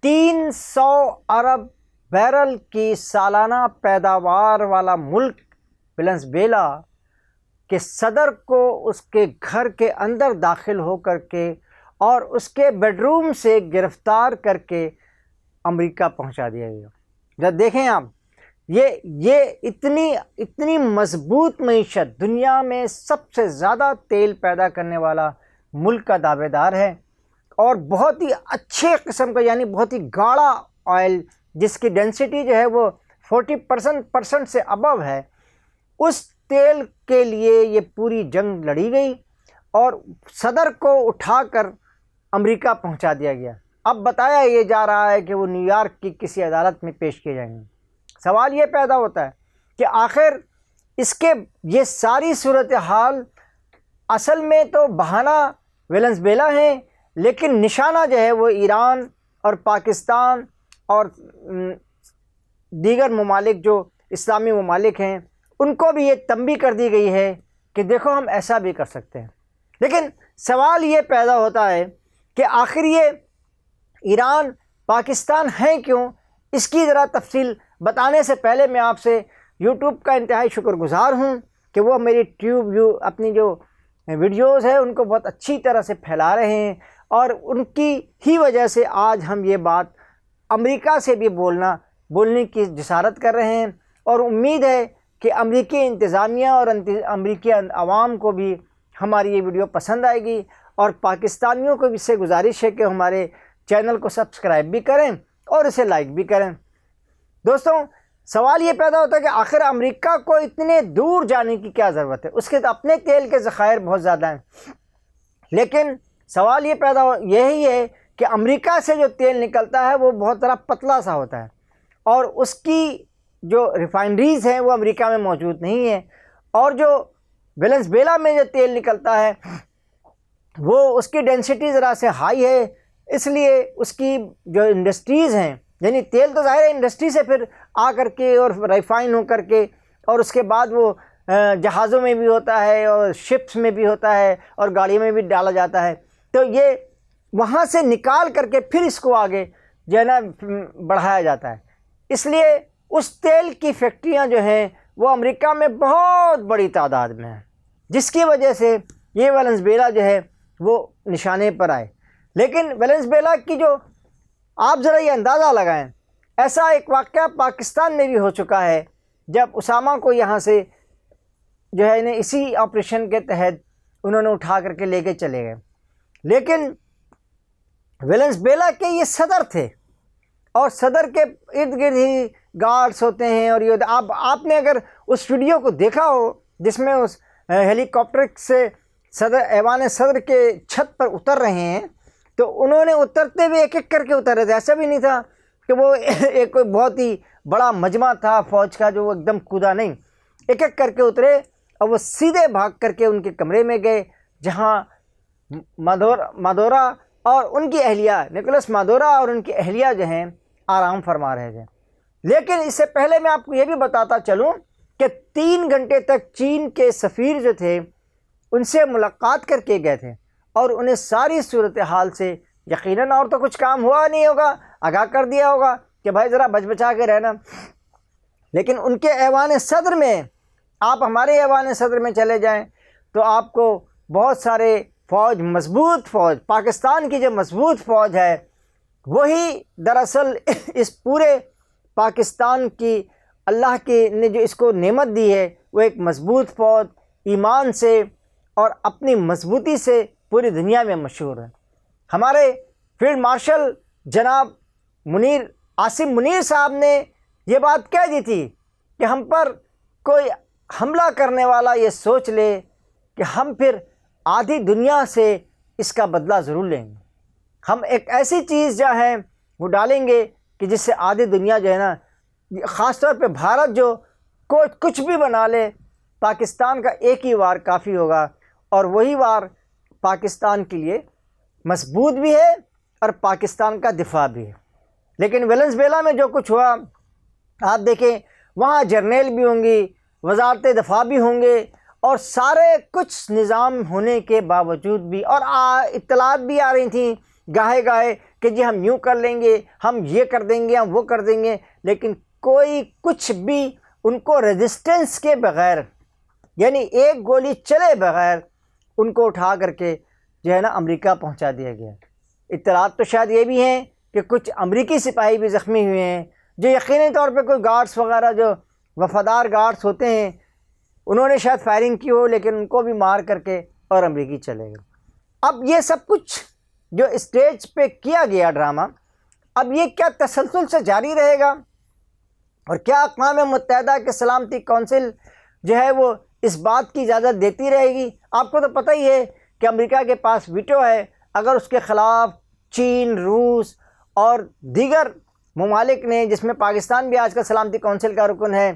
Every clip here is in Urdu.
300 ارب بیرل کی سالانہ پیداوار والا ملک ویلنزویلا کے صدر کو اس کے گھر کے اندر داخل ہو کر کے اور اس کے بیڈ روم سے گرفتار کر کے امریکہ پہنچا دیا گیا۔ جب دیکھیں آپ، یہ اتنی مضبوط معیشت، دنیا میں سب سے زیادہ تیل پیدا کرنے والا ملک کا دعوے دار ہے، اور بہت ہی اچھے قسم کا، یعنی بہت ہی گاڑھا آئل جس کی ڈینسٹی جو ہے وہ 40% سے ابو ہے، اس تیل کے لیے یہ پوری جنگ لڑی گئی اور صدر کو اٹھا کر امریکہ پہنچا دیا گیا۔ اب بتایا یہ جا رہا ہے کہ وہ نیو یارک کی کسی عدالت میں پیش کیے جائیں گے۔ سوال یہ پیدا ہوتا ہے کہ آخر اس کے یہ ساری صورتحال اصل میں تو بہانہ ویلنزویلا ہے، لیکن نشانہ جو ہے وہ ایران اور پاکستان اور دیگر ممالک جو اسلامی ممالک ہیں ان کو بھی یہ تنبیہ کر دی گئی ہے کہ دیکھو ہم ایسا بھی کر سکتے ہیں۔ لیکن سوال یہ پیدا ہوتا ہے کہ آخر یہ ایران پاکستان ہیں کیوں؟ اس کی ذرا تفصیل بتانے سے پہلے میں آپ سے یوٹیوب کا انتہائی شکر گزار ہوں کہ وہ میری اپنی جو ویڈیوز ہیں ان کو بہت اچھی طرح سے پھیلا رہے ہیں، اور ان کی ہی وجہ سے آج ہم یہ بات امریکہ سے بھی بولنے کی جسارت کر رہے ہیں، اور امید ہے کہ امریکی انتظامیہ اور امریکی عوام کو بھی ہماری یہ ویڈیو پسند آئے گی، اور پاکستانیوں کو بھی اس سے گزارش ہے کہ ہمارے چینل کو سبسکرائب بھی کریں اور اسے لائک بھی کریں۔ دوستوں، سوال یہ پیدا ہوتا ہے کہ آخر امریکہ کو اتنے دور جانے کی کیا ضرورت ہے؟ اس کے تو اپنے تیل کے ذخائر بہت زیادہ ہیں، لیکن سوال یہ یہی ہے کہ امریکہ سے جو تیل نکلتا ہے وہ بہت ذرا پتلا سا ہوتا ہے، اور اس کی جو ریفائنریز ہیں وہ امریکہ میں موجود نہیں ہیں، اور جو ویلنزویلا میں جو تیل نکلتا ہے وہ اس کی ڈینسٹی ذرا سے ہائی ہے، اس لیے اس کی جو انڈسٹریز ہیں، یعنی تیل تو ظاہر ہے انڈسٹری سے پھر آ کر کے اور ریفائن ہو کر کے، اور اس کے بعد وہ جہازوں میں بھی ہوتا ہے اور شپس میں بھی ہوتا ہے اور گاڑی میں بھی ڈالا جاتا ہے، تو یہ وہاں سے نکال کر کے پھر اس کو آگے جو ہے نا بڑھایا جاتا ہے۔ اس لیے اس تیل کی فیکٹریاں جو ہیں وہ امریکہ میں بہت بڑی تعداد میں ہیں، جس کی وجہ سے یہ ویلنزویلا جو ہے وہ نشانے پر آئے۔ لیکن ویلنزویلا کی جو آپ ذرا یہ اندازہ لگائیں، ایسا ایک واقعہ پاکستان میں بھی ہو چکا ہے، جب اسامہ کو یہاں سے جو ہے اسی آپریشن کے تحت انہوں نے اٹھا کر کے لے کے چلے گئے، لیکن ویلنزویلا کے یہ صدر تھے، اور صدر کے ارد گرد ہی گارڈز ہوتے ہیں، اور یہ آپ نے اگر اس ویڈیو کو دیکھا ہو جس میں اس ہیلی کاپٹر سے ایوان صدر کے چھت پر اتر رہے ہیں، تو انہوں نے اترتے ہوئے ایک ایک کر کے اتر رہے تھے، ایسا بھی نہیں تھا کہ وہ ایک کوئی بہت ہی بڑا مجمع تھا فوج کا جو وہ ایک دم کودا، نہیں، ایک ایک کر کے اترے، اور وہ سیدھے بھاگ کر کے ان کے کمرے میں گئے جہاں مادورا اور ان کی اہلیہ، نکولس مادورا اور ان کی اہلیہ جو ہیں آرام فرما رہے تھے۔ لیکن اس سے پہلے میں آپ کو یہ بھی بتاتا چلوں کہ 3 گھنٹے تک چین کے سفیر جو تھے ان سے ملاقات کر کے گئے تھے، اور انہیں ساری صورتحال سے یقیناً اور تو کچھ کام ہوا نہیں ہوگا، آگاہ کر دیا ہوگا کہ بھائی ذرا بچ بچا کے رہنا، لیکن ان کے ایوان صدر میں، آپ ہمارے ایوان صدر میں چلے جائیں تو آپ کو بہت سارے مضبوط فوج، پاکستان کی جو مضبوط فوج ہے وہی دراصل اس پورے پاکستان کی اللہ کی نے جو اس کو نعمت دی ہے، وہ ایک مضبوط فوج، ایمان سے اور اپنی مضبوطی سے پوری دنیا میں مشہور ہے۔ ہمارے فیلڈ مارشل جناب عاصم منیر صاحب نے یہ بات کہہ دی تھی کہ ہم پر کوئی حملہ کرنے والا یہ سوچ لے کہ ہم پھر آدھی دنیا سے اس کا بدلہ ضرور لیں گے، ہم ایک ایسی چیز جو ہے وہ ڈالیں گے کہ جس سے آدھی دنیا جو ہے نا، خاص طور پہ بھارت جو کچھ بھی بنا لے، پاکستان کا ایک ہی وار کافی ہوگا، اور وہی وار پاکستان کے لیے مضبوط بھی ہے اور پاکستان کا دفاع بھی ہے۔ لیکن ویلنزویلا میں جو کچھ ہوا، آپ دیکھیں وہاں جرنیل بھی ہوں گی، وزارت دفاع بھی ہوں گے، اور سارے کچھ نظام ہونے کے باوجود بھی، اور اطلاعات بھی آ رہی تھیں گاہے گاہے کہ جی ہم یوں کر لیں گے، ہم یہ کر دیں گے، ہم وہ کر دیں گے، لیکن کوئی کچھ بھی ان کو ریزسٹنس کے بغیر، یعنی ایک گولی چلے بغیر ان کو اٹھا کر کے جو ہے نا امریکہ پہنچا دیا گیا۔ اطلاعات تو شاید یہ بھی ہیں کہ کچھ امریکی سپاہی بھی زخمی ہوئے ہیں، جو یقینی طور پہ کوئی گارڈز وغیرہ جو وفادار گارڈز ہوتے ہیں انہوں نے شاید فائرنگ کی ہو، لیکن ان کو بھی مار کر کے اور امریکی چلے گئے۔ اب یہ سب کچھ جو اسٹیج پہ کیا گیا ڈرامہ، اب یہ کیا تسلسل سے جاری رہے گا؟ اور کیا اقوام متحدہ کے سلامتی کونسل جو ہے وہ اس بات کی اجازت دیتی رہے گی؟ آپ کو تو پتہ ہی ہے کہ امریکہ کے پاس ویٹو ہے، اگر اس کے خلاف چین، روس اور دیگر ممالک نے، جس میں پاکستان بھی آج کل سلامتی کونسل کا رکن ہے،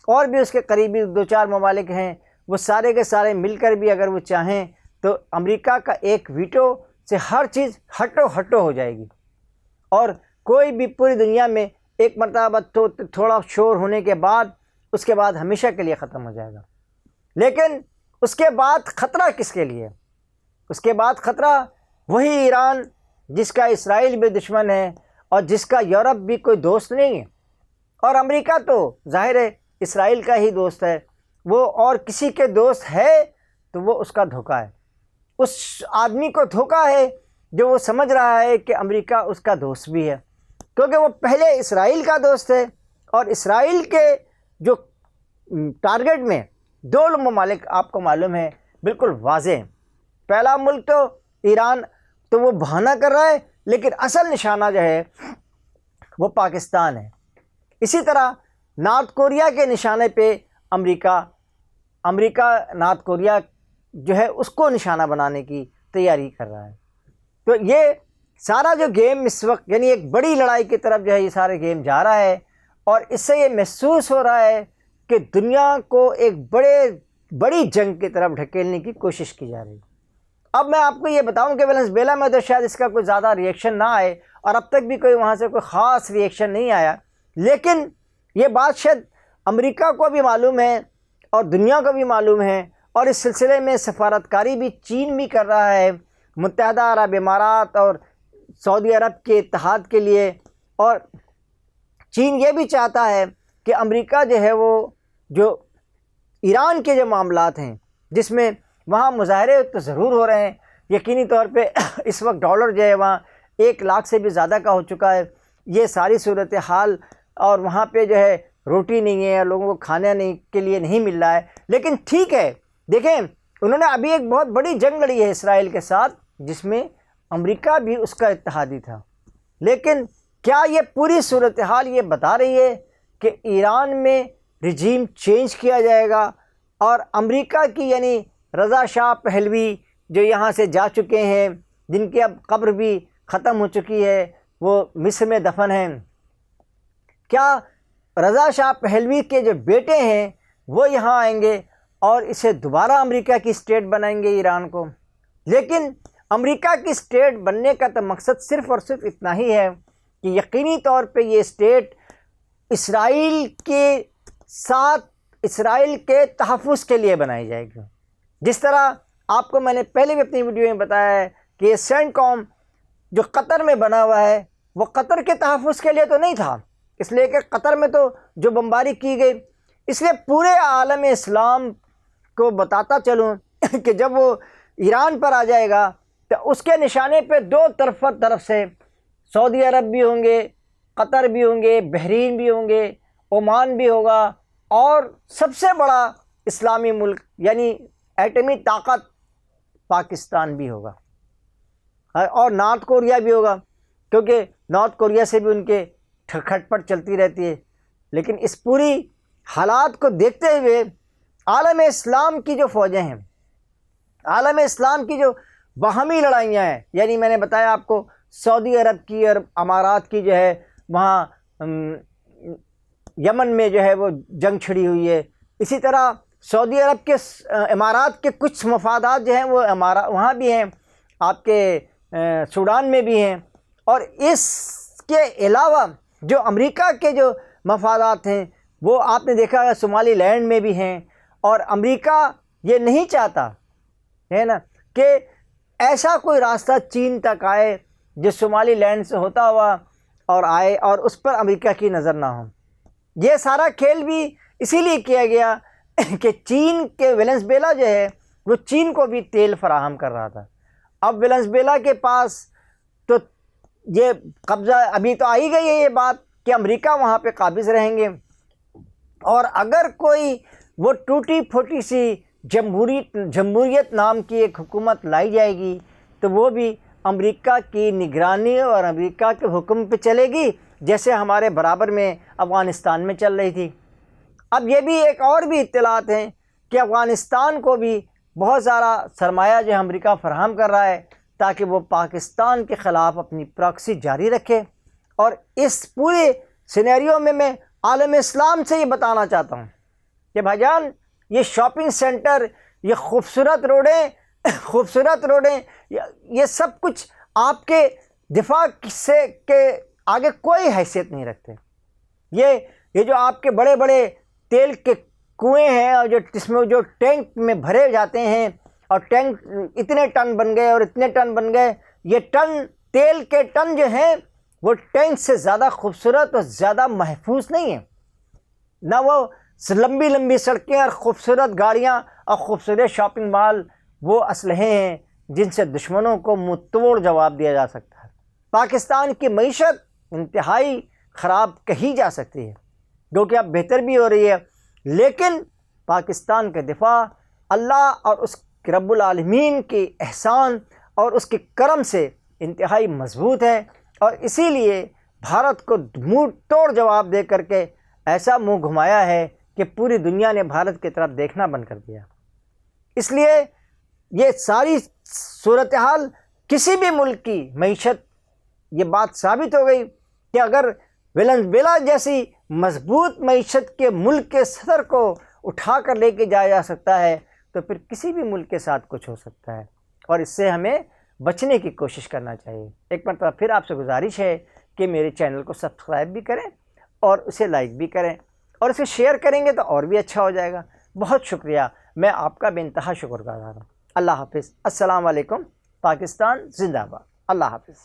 اور بھی اس کے قریبی 2-4 ممالک ہیں، وہ سارے کے سارے مل کر بھی اگر وہ چاہیں تو امریکہ کا ایک ویٹو سے ہر چیز ہٹو ہو جائے گی، اور کوئی بھی پوری دنیا میں ایک مرتبہ تھوڑا شور ہونے کے بعد اس کے بعد ہمیشہ کے لیے ختم ہو جائے گا۔ لیکن اس کے بعد خطرہ کس کے لیے؟ اس کے بعد خطرہ وہی ایران جس کا اسرائیل بھی دشمن ہے اور جس کا یورپ بھی کوئی دوست نہیں ہے، اور امریکہ تو ظاہر ہے اسرائیل کا ہی دوست ہے، وہ اور کسی کے دوست ہے تو وہ اس کا دھوکہ ہے، اس آدمی کو دھوکہ ہے جو وہ سمجھ رہا ہے کہ امریکہ اس کا دوست بھی ہے، کیونکہ وہ پہلے اسرائیل کا دوست ہے، اور اسرائیل کے جو ٹارگٹ میں 2 ممالک آپ کو معلوم ہے بالکل واضح ہیں۔ پہلا ملک تو ایران تو وہ بہانہ کر رہا ہے، لیکن اصل نشانہ جو ہے وہ پاکستان ہے۔ اسی طرح نارتھ کوریا کے نشانے پہ امریکہ نارتھ کوریا جو ہے اس کو نشانہ بنانے کی تیاری کر رہا ہے۔ تو یہ سارا جو گیم اس وقت یعنی ایک بڑی لڑائی کی طرف جو ہے یہ سارے گیم جا رہا ہے، اور اس سے یہ محسوس ہو رہا ہے کہ دنیا کو ایک بڑی جنگ کی طرف ڈھکیلنے کی کوشش کی جا رہی ہے۔ اب میں آپ کو یہ بتاؤں کہ وینزویلا میں تو شاید اس کا کوئی زیادہ ریئیکشن نہ آئے، اور اب تک بھی کوئی وہاں سے کوئی خاص ریئیکشن نہیں آیا، لیکن یہ بات شاید امریکہ کو بھی معلوم ہے اور دنیا کو بھی معلوم ہے، اور اس سلسلے میں سفارتکاری بھی چین بھی کر رہا ہے متحدہ عرب امارات اور سعودی عرب کے اتحاد کے لیے، اور چین یہ بھی چاہتا ہے کہ امریکہ جو ہے وہ جو ایران کے جو معاملات ہیں، جس میں وہاں مظاہرے تو ضرور ہو رہے ہیں، یقینی طور پہ اس وقت ڈالر جو ہے وہاں 1 لاکھ سے بھی زیادہ کا ہو چکا ہے، یہ ساری صورتحال، اور وہاں پہ جو ہے روٹی نہیں ہے، لوگوں کو کھانے کے لیے نہیں مل رہا ہے، لیکن ٹھیک ہے، دیکھیں انہوں نے ابھی ایک بہت بڑی جنگ لڑی ہے اسرائیل کے ساتھ، جس میں امریکہ بھی اس کا اتحادی تھا، لیکن کیا یہ پوری صورتحال یہ بتا رہی ہے کہ ایران میں رجیم چینج کیا جائے گا، اور امریکہ کی یعنی رضا شاہ پہلوی جو یہاں سے جا چکے ہیں، جن کی اب قبر بھی ختم ہو چکی ہے، وہ مصر میں دفن ہیں، کیا رضا شاہ پہلوی کے جو بیٹے ہیں وہ یہاں آئیں گے اور اسے دوبارہ امریکہ کی اسٹیٹ بنائیں گے ایران کو؟ لیکن امریکہ کی اسٹیٹ بننے کا تو مقصد صرف اور صرف اتنا ہی ہے کہ یقینی طور پہ یہ اسٹیٹ اسرائیل کے ساتھ اسرائیل کے تحفظ کے لیے بنائی جائے گی، جس طرح آپ کو میں نے پہلے بھی اپنی ویڈیو میں بتایا ہے کہ یہ سینٹ کام جو قطر میں بنا ہوا ہے وہ قطر کے تحفظ کے لیے تو نہیں تھا، اس لیے کہ قطر میں تو جو بمباری کی گئی، اس لیے پورے عالم اسلام کو بتاتا چلوں کہ جب وہ ایران پر آ جائے گا تو اس کے نشانے پہ 2 طرف سے سعودی عرب بھی ہوں گے، قطر بھی ہوں گے، بحرین بھی ہوں گے، عمان بھی ہوگا، اور سب سے بڑا اسلامی ملک یعنی ایٹمی طاقت پاکستان بھی ہوگا، اور نارتھ کوریا بھی ہوگا، کیونکہ نارتھ کوریا سے بھی ان کے کھٹپٹ چلتی رہتی ہے۔ لیکن اس پوری حالات کو دیکھتے ہوئے عالم اسلام کی جو فوجیں ہیں، عالم اسلام کی جو باہمی لڑائیاں ہیں، یعنی میں نے بتایا آپ کو سعودی عرب کی اور امارات کی جو ہے وہاں یمن میں جو ہے وہ جنگ چھڑی ہوئی ہے، اسی طرح سعودی عرب کے امارات کے کچھ مفادات جو ہیں وہ وہاں بھی ہیں، آپ کے سوڈان میں بھی ہیں، اور اس کے علاوہ جو امریکہ کے جو مفادات ہیں وہ آپ نے دیکھا ہے صومالی لینڈ میں بھی ہیں، اور امریکہ یہ نہیں چاہتا ہے نا کہ ایسا کوئی راستہ چین تک آئے جو صومالی لینڈ سے ہوتا ہوا اور آئے اور اس پر امریکہ کی نظر نہ ہو۔ یہ سارا کھیل بھی اسی لیے کیا گیا کہ چین کے ویلنزویلا جو ہے وہ چین کو بھی تیل فراہم کر رہا تھا۔ اب ویلنزویلا کے پاس تو یہ قبضہ ابھی تو آئی گئی ہے یہ بات کہ امریکہ وہاں پہ قابض رہیں گے، اور اگر کوئی وہ ٹوٹی پھوٹی سی جمہوریت نام کی ایک حکومت لائی جائے گی تو وہ بھی امریکہ کی نگرانی اور امریکہ کے حکم پہ چلے گی، جیسے ہمارے برابر میں افغانستان میں چل رہی تھی۔ اب یہ بھی ایک اور بھی اطلاعات ہیں کہ افغانستان کو بھی بہت سارا سرمایہ جو ہے امریکہ فراہم کر رہا ہے تاکہ وہ پاکستان کے خلاف اپنی پراکسی جاری رکھے۔ اور اس پورے سینیریو میں عالم اسلام سے یہ بتانا چاہتا ہوں کہ بھائی جان، یہ شاپنگ سینٹر، یہ خوبصورت روڈیں یہ سب کچھ آپ کے دفاع سے کے آگے کوئی حیثیت نہیں رکھتے۔ یہ جو آپ کے بڑے بڑے تیل کے کنویں ہیں اور جس میں جو ٹینک میں بھرے جاتے ہیں، اور ٹینک اتنے ٹن بن گئے اور اتنے ٹن بن گئے، یہ تیل کے ٹن جو ہیں وہ ٹینک سے زیادہ خوبصورت اور زیادہ محفوظ نہیں ہیں۔ نہ وہ لمبی لمبی سڑکیں اور خوبصورت گاڑیاں اور خوبصورت شاپنگ مال وہ اسلحے ہیں جن سے دشمنوں کو منہ توڑ جواب دیا جا سکتا ہے۔ پاکستان کی معیشت انتہائی خراب کہی جا سکتی ہے، جو کہ اب بہتر بھی ہو رہی ہے، لیکن پاکستان کا دفاع اللہ اور اس رب العالمین کے احسان اور اس کے کرم سے انتہائی مضبوط ہے، اور اسی لیے بھارت کو منہ توڑ جواب دے کر کے ایسا منہ گھمایا ہے کہ پوری دنیا نے بھارت کی طرف دیکھنا بند کر دیا۔ اس لیے یہ ساری صورتحال کسی بھی ملک کی معیشت، یہ بات ثابت ہو گئی کہ اگر ویلنزویلا جیسی مضبوط معیشت کے ملک کے صدر کو اٹھا کر لے کے جایا جا سکتا ہے تو پھر کسی بھی ملک کے ساتھ کچھ ہو سکتا ہے، اور اس سے ہمیں بچنے کی کوشش کرنا چاہیے۔ ایک مرتبہ پھر آپ سے گزارش ہے کہ میرے چینل کو سبسکرائب بھی کریں اور اسے لائک بھی کریں، اور اسے شیئر کریں گے تو اور بھی اچھا ہو جائے گا۔ بہت شکریہ، میں آپ کا بے انتہا شکر گزار ہوں۔ اللہ حافظ۔ السلام علیکم۔ پاکستان زندہ باد۔ اللہ حافظ۔